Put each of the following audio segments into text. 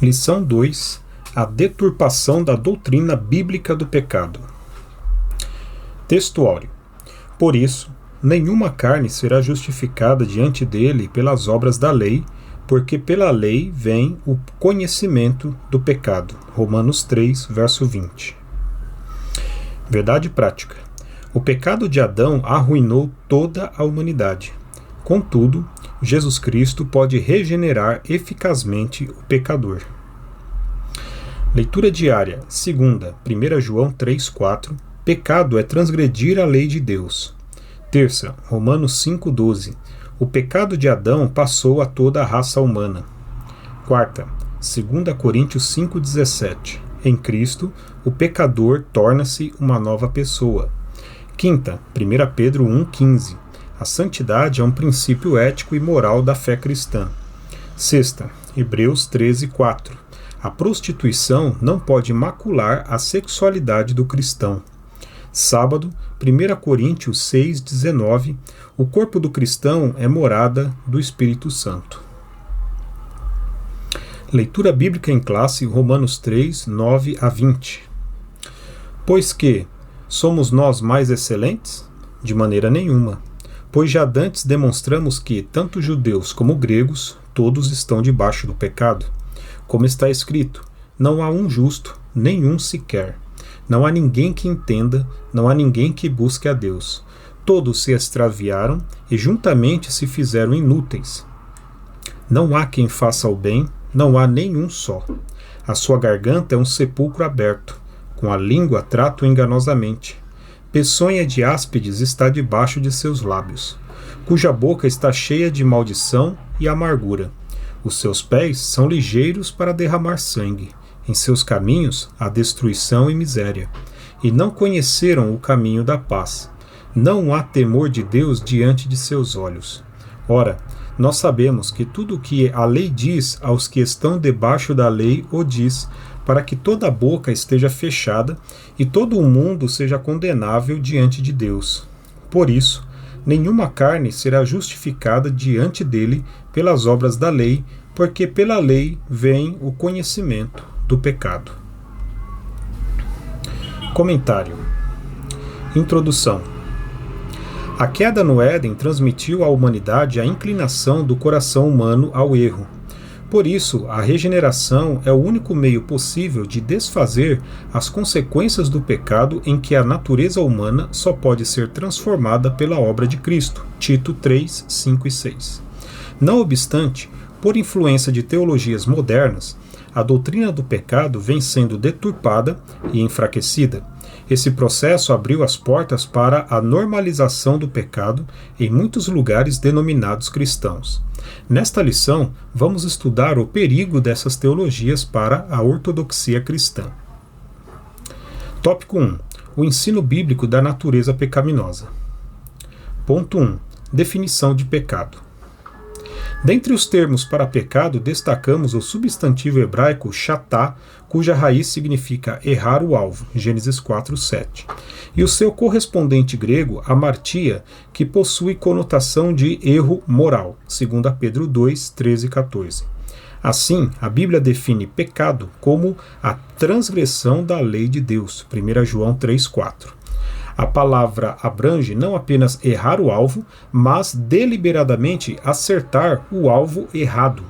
Lição 2. A deturpação da doutrina bíblica do pecado. Textuário. Por isso, nenhuma carne será justificada diante dele pelas obras da lei, porque pela lei vem o conhecimento do pecado. Romanos 3, verso 20. Verdade prática. O pecado de Adão arruinou toda a humanidade. Contudo, Jesus Cristo pode regenerar eficazmente o pecador. Leitura diária. Segunda, 1 João 3,4. Pecado é transgredir a lei de Deus. Terça, Romanos 5,12. O pecado de Adão passou a toda a raça humana. Quarta, 2 Coríntios 5,17. Em Cristo, o pecador torna-se uma nova pessoa. Quinta, 1 Pedro 1,15. A santidade é um princípio ético e moral da fé cristã. Sexta, Hebreus 13,4. A prostituição não pode macular a sexualidade do cristão. Sábado, 1 Coríntios 6,19. O corpo do cristão é morada do Espírito Santo. Leitura bíblica em classe, Romanos 3, 9 a 20. Pois que, somos nós mais excelentes? De maneira nenhuma. Pois já dantes demonstramos que, tanto judeus como gregos, todos estão debaixo do pecado. Como está escrito, não há um justo, nenhum sequer. Não há ninguém que entenda, não há ninguém que busque a Deus. Todos se extraviaram e juntamente se fizeram inúteis. Não há quem faça o bem, não há nenhum só. A sua garganta é um sepulcro aberto, com a língua trata enganosamente. Peçonha de áspides está debaixo de seus lábios, cuja boca está cheia de maldição e amargura. Os seus pés são ligeiros para derramar sangue. Em seus caminhos há destruição e miséria. E não conheceram o caminho da paz. Não há temor de Deus diante de seus olhos. Ora, nós sabemos que tudo o que a lei diz aos que estão debaixo da lei o diz, para que toda a boca esteja fechada e todo o mundo seja condenável diante de Deus. Por isso, nenhuma carne será justificada diante dele pelas obras da lei, porque pela lei vem o conhecimento do pecado. Comentário. Introdução. A queda no Éden transmitiu à humanidade a inclinação do coração humano ao erro. Por isso, a regeneração é o único meio possível de desfazer as consequências do pecado em que a natureza humana só pode ser transformada pela obra de Cristo. Tito 3, 5 e 6. Não obstante, por influência de teologias modernas, a doutrina do pecado vem sendo deturpada e enfraquecida. Esse processo abriu as portas para a normalização do pecado em muitos lugares denominados cristãos. Nesta lição, vamos estudar o perigo dessas teologias para a ortodoxia cristã. Tópico 1. O ensino bíblico da natureza pecaminosa. Ponto 1. Definição de pecado. Dentre os termos para pecado, destacamos o substantivo hebraico chatá, cuja raiz significa errar o alvo, Gênesis 4, 7, e o seu correspondente grego, amartia, que possui conotação de erro moral, 2 Pedro 2, 13 e 14. Assim, a Bíblia define pecado como a transgressão da lei de Deus, 1 João 3, 4. A palavra abrange não apenas errar o alvo, mas deliberadamente acertar o alvo errado.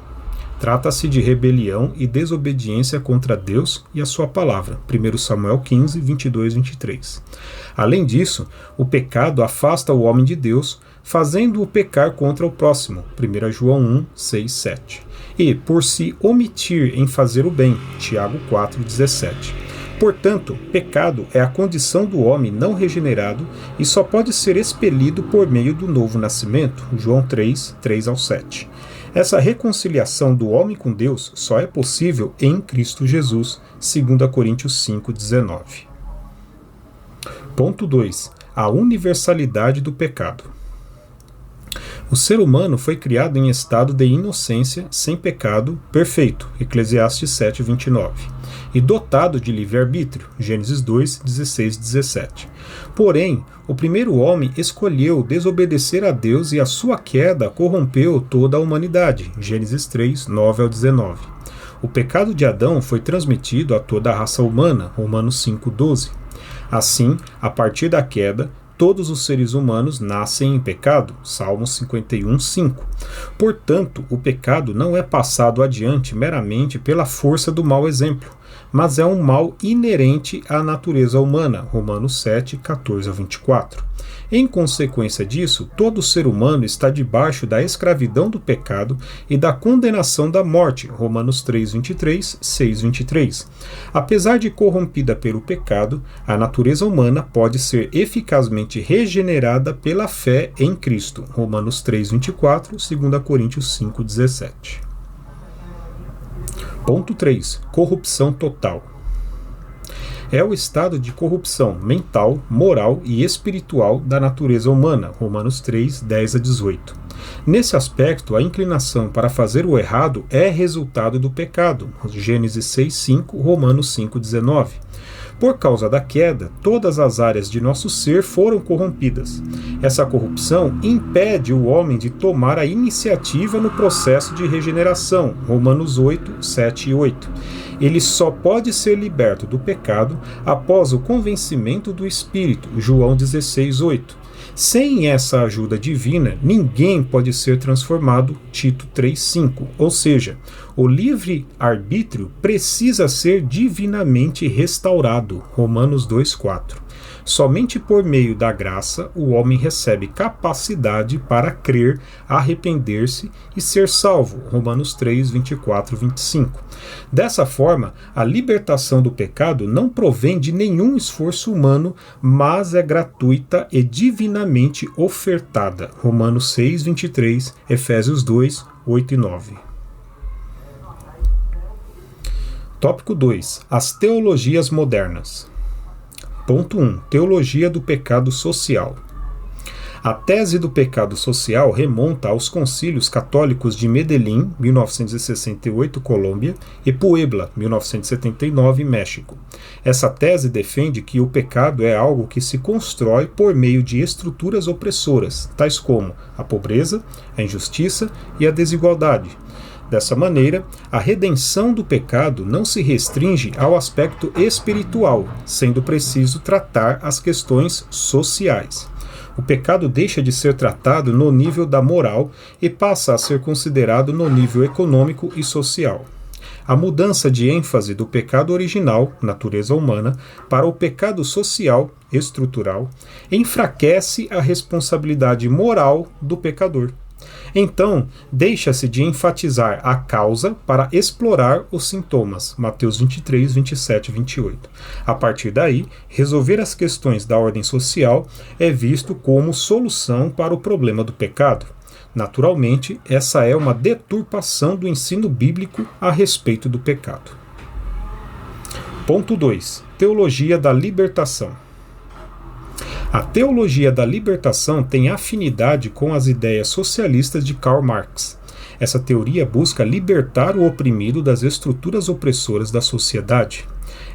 Trata-se de rebelião e desobediência contra Deus e a sua palavra. 1 Samuel 15, 22 e 23. Além disso, o pecado afasta o homem de Deus, fazendo-o pecar contra o próximo. 1 João 1, 6, 7. E por se omitir em fazer o bem. Tiago 4, 17. Portanto, pecado é a condição do homem não regenerado e só pode ser expelido por meio do novo nascimento. João 3, 3 ao 7. Essa reconciliação do homem com Deus só é possível em Cristo Jesus, 2 Coríntios 5, 19. Ponto 2. A universalidade do pecado. O ser humano foi criado em estado de inocência, sem pecado, perfeito, Eclesiastes 7, 29, e dotado de livre-arbítrio, Gênesis 2, 16 e 17. Porém, o primeiro homem escolheu desobedecer a Deus e a sua queda corrompeu toda a humanidade, Gênesis 3, 9 ao 19. O pecado de Adão foi transmitido a toda a raça humana, Romanos 5,12. Assim, a partir da queda, todos os seres humanos nascem em pecado, Salmos 51,5. Portanto, o pecado não é passado adiante meramente pela força do mau exemplo, mas é um mal inerente à natureza humana, Romanos 7, 14 a 24. Em consequência disso, todo ser humano está debaixo da escravidão do pecado e da condenação da morte, Romanos 3, 23, 6, 23. Apesar de corrompida pelo pecado, a natureza humana pode ser eficazmente regenerada pela fé em Cristo, Romanos 3, 24, 2 Coríntios 5, 17. Ponto 3. Corrupção total. É o estado de corrupção mental, moral e espiritual da natureza humana, Romanos 3, 10 a 18. Nesse aspecto, a inclinação para fazer o errado é resultado do pecado, Gênesis 6, 5, Romanos 5, 19. Por causa da queda, todas as áreas de nosso ser foram corrompidas. Essa corrupção impede o homem de tomar a iniciativa no processo de regeneração, Romanos 8, 7 e 8. Ele só pode ser liberto do pecado após o convencimento do Espírito, João 16, 8. Sem essa ajuda divina, ninguém pode ser transformado, Tito 3,5. Ou seja, o livre-arbítrio precisa ser divinamente restaurado, Romanos 2,4. Somente por meio da graça o homem recebe capacidade para crer, arrepender-se e ser salvo, Romanos 3, 24, 25. Dessa forma, a libertação do pecado não provém de nenhum esforço humano, mas é gratuita e divinamente ofertada, Romanos 6, 23, Efésios 2, 8 e 9. Tópico 2. As teologias modernas. Ponto 1. Teologia do pecado social. A tese do pecado social remonta aos concílios católicos de Medellín, 1968, Colômbia, e Puebla, 1979, México. Essa tese defende que o pecado é algo que se constrói por meio de estruturas opressoras, tais como a pobreza, a injustiça e a desigualdade. Dessa maneira, a redenção do pecado não se restringe ao aspecto espiritual, sendo preciso tratar as questões sociais. O pecado deixa de ser tratado no nível da moral e passa a ser considerado no nível econômico e social. A mudança de ênfase do pecado original, natureza humana, para o pecado social, estrutural, enfraquece a responsabilidade moral do pecador. Então, deixa-se de enfatizar a causa para explorar os sintomas. Mateus 23, 27 e 28. A partir daí, resolver as questões da ordem social é visto como solução para o problema do pecado. Naturalmente, essa é uma deturpação do ensino bíblico a respeito do pecado. Ponto 2. Teologia da libertação. A teologia da libertação tem afinidade com as ideias socialistas de Karl Marx. Essa teoria busca libertar o oprimido das estruturas opressoras da sociedade.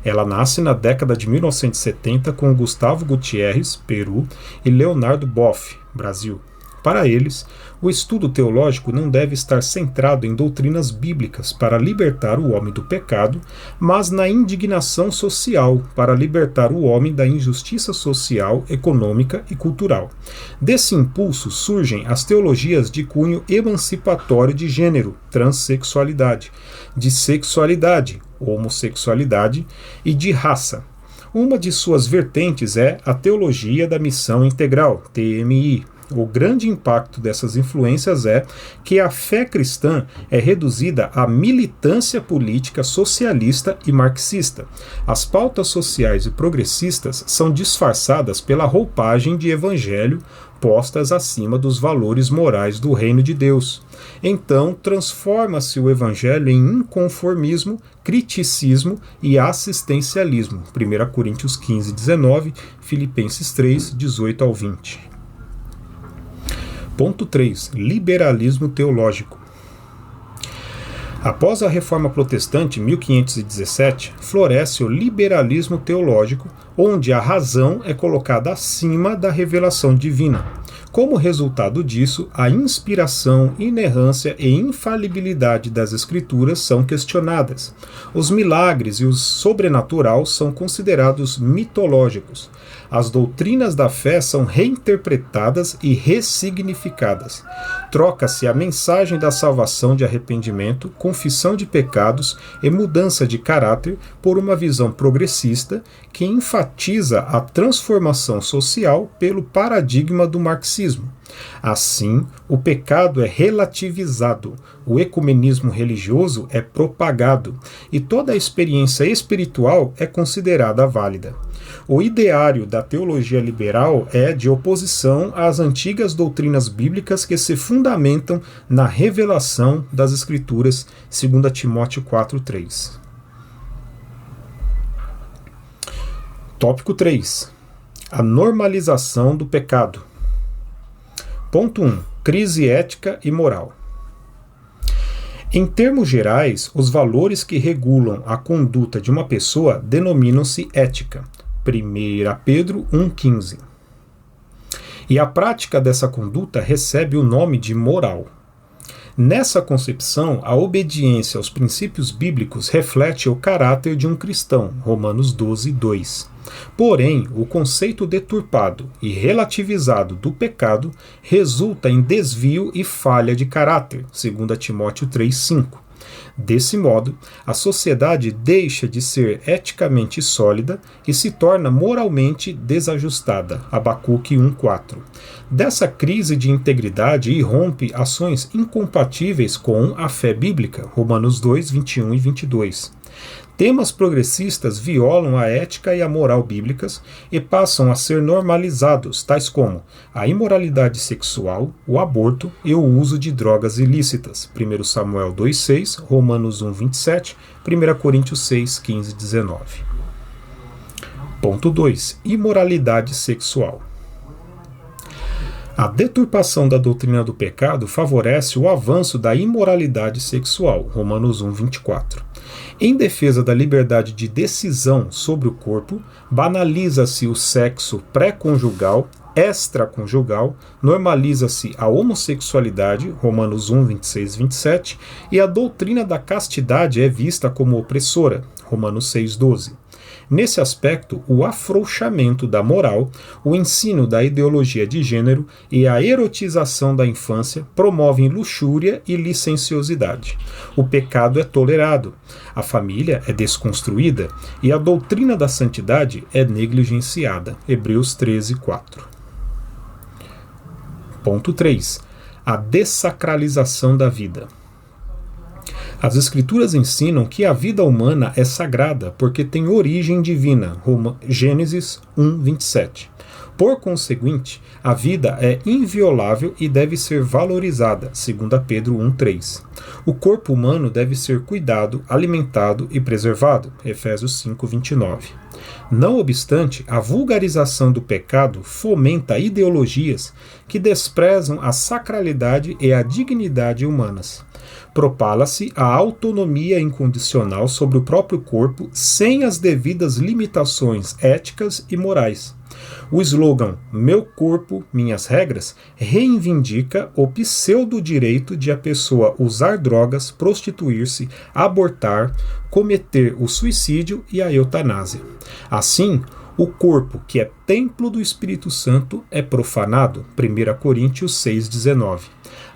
Ela nasce na década de 1970 com Gustavo Gutierrez, Peru, e Leonardo Boff, Brasil. Para eles, o estudo teológico não deve estar centrado em doutrinas bíblicas para libertar o homem do pecado, mas na indignação social para libertar o homem da injustiça social, econômica e cultural. Desse impulso surgem as teologias de cunho emancipatório de gênero, transexualidade, de sexualidade, homossexualidade e de raça. Uma de suas vertentes é a teologia da missão integral, TMI. O grande impacto dessas influências é que a fé cristã é reduzida à militância política socialista e marxista. As pautas sociais e progressistas são disfarçadas pela roupagem de evangelho, postas acima dos valores morais do reino de Deus. Então, transforma-se o evangelho em inconformismo, criticismo e assistencialismo. 1 Coríntios 15, 19, Filipenses 3, 18 ao 20. Ponto 3. Liberalismo teológico. Após a Reforma Protestante, 1517, floresce o liberalismo teológico, onde a razão é colocada acima da revelação divina. Como resultado disso, a inspiração, inerrância e infalibilidade das Escrituras são questionadas. Os milagres e o sobrenatural são considerados mitológicos. As doutrinas da fé são reinterpretadas e ressignificadas. Troca-se a mensagem da salvação de arrependimento, confissão de pecados e mudança de caráter por uma visão progressista que enfatiza a transformação social pelo paradigma do marxismo. Assim, o pecado é relativizado, o ecumenismo religioso é propagado e toda a experiência espiritual é considerada válida. O ideário da teologia liberal é de oposição às antigas doutrinas bíblicas que se fundamentam na revelação das Escrituras, 2 Timóteo 4:3. Tópico 3. A normalização do pecado. Ponto 1. Crise ética e moral. Em termos gerais, os valores que regulam a conduta de uma pessoa denominam-se ética. 1 Pedro 1,15. E a prática dessa conduta recebe o nome de moral. Nessa concepção, a obediência aos princípios bíblicos reflete o caráter de um cristão, Romanos 12:2. Porém, o conceito deturpado e relativizado do pecado resulta em desvio e falha de caráter, 2 Timóteo 3,5. Desse modo, a sociedade deixa de ser eticamente sólida e se torna moralmente desajustada. Abacuque 1,4. Dessa crise de integridade irrompe ações incompatíveis com a fé bíblica. Romanos 2, 21 e 22. Temas progressistas violam a ética e a moral bíblicas e passam a ser normalizados, tais como a imoralidade sexual, o aborto e o uso de drogas ilícitas. 1 Samuel 2,6, Romanos 1,27, 1 Coríntios 6, 15 e 19. Ponto 2. Imoralidade sexual. A deturpação da doutrina do pecado favorece o avanço da imoralidade sexual. Romanos 1,24. Em defesa da liberdade de decisão sobre o corpo, banaliza-se o sexo pré-conjugal, extraconjugal, normaliza-se a homossexualidade, Romanos 1, 26 e 27, e a doutrina da castidade é vista como opressora, Romanos 6, 12. Nesse aspecto, o afrouxamento da moral, o ensino da ideologia de gênero e a erotização da infância promovem luxúria e licenciosidade. O pecado é tolerado, a família é desconstruída e a doutrina da santidade é negligenciada. Hebreus 13, 4. Ponto 3. A dessacralização da vida. As Escrituras ensinam que a vida humana é sagrada porque tem origem divina. Gênesis 1, 27. Por conseguinte, a vida é inviolável e deve ser valorizada, 2 Pedro 1,3. O corpo humano deve ser cuidado, alimentado e preservado, Efésios 5, 29. Não obstante, a vulgarização do pecado fomenta ideologias que desprezam a sacralidade e a dignidade humanas. Propala-se a autonomia incondicional sobre o próprio corpo sem as devidas limitações éticas e morais. O slogan "Meu corpo, minhas regras" reivindica o pseudo-direito de a pessoa usar drogas, prostituir-se, abortar, cometer o suicídio e a eutanásia. Assim, o corpo, que é templo do Espírito Santo, é profanado. 1 Coríntios 6,19.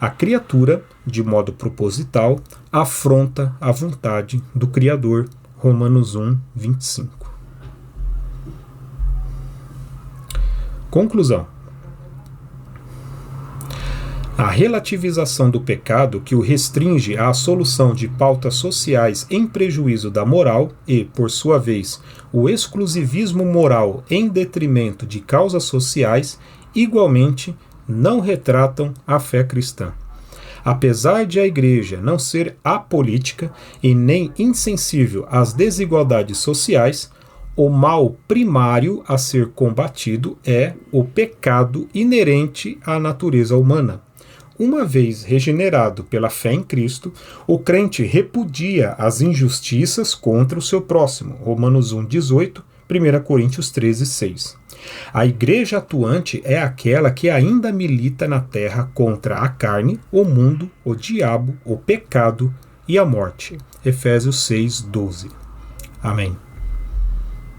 A criatura, de modo proposital, afronta a vontade do Criador. Romanos 1, 25. Conclusão. A relativização do pecado que o restringe à solução de pautas sociais em prejuízo da moral e, por sua vez, o exclusivismo moral em detrimento de causas sociais, igualmente, não retratam a fé cristã. Apesar de a Igreja não ser apolítica e nem insensível às desigualdades sociais, o mal primário a ser combatido é o pecado inerente à natureza humana. Uma vez regenerado pela fé em Cristo, o crente repudia as injustiças contra o seu próximo. Romanos 1, 18, 1 Coríntios 13, 6. A igreja atuante é aquela que ainda milita na terra contra a carne, o mundo, o diabo, o pecado e a morte. Efésios 6:12. Amém.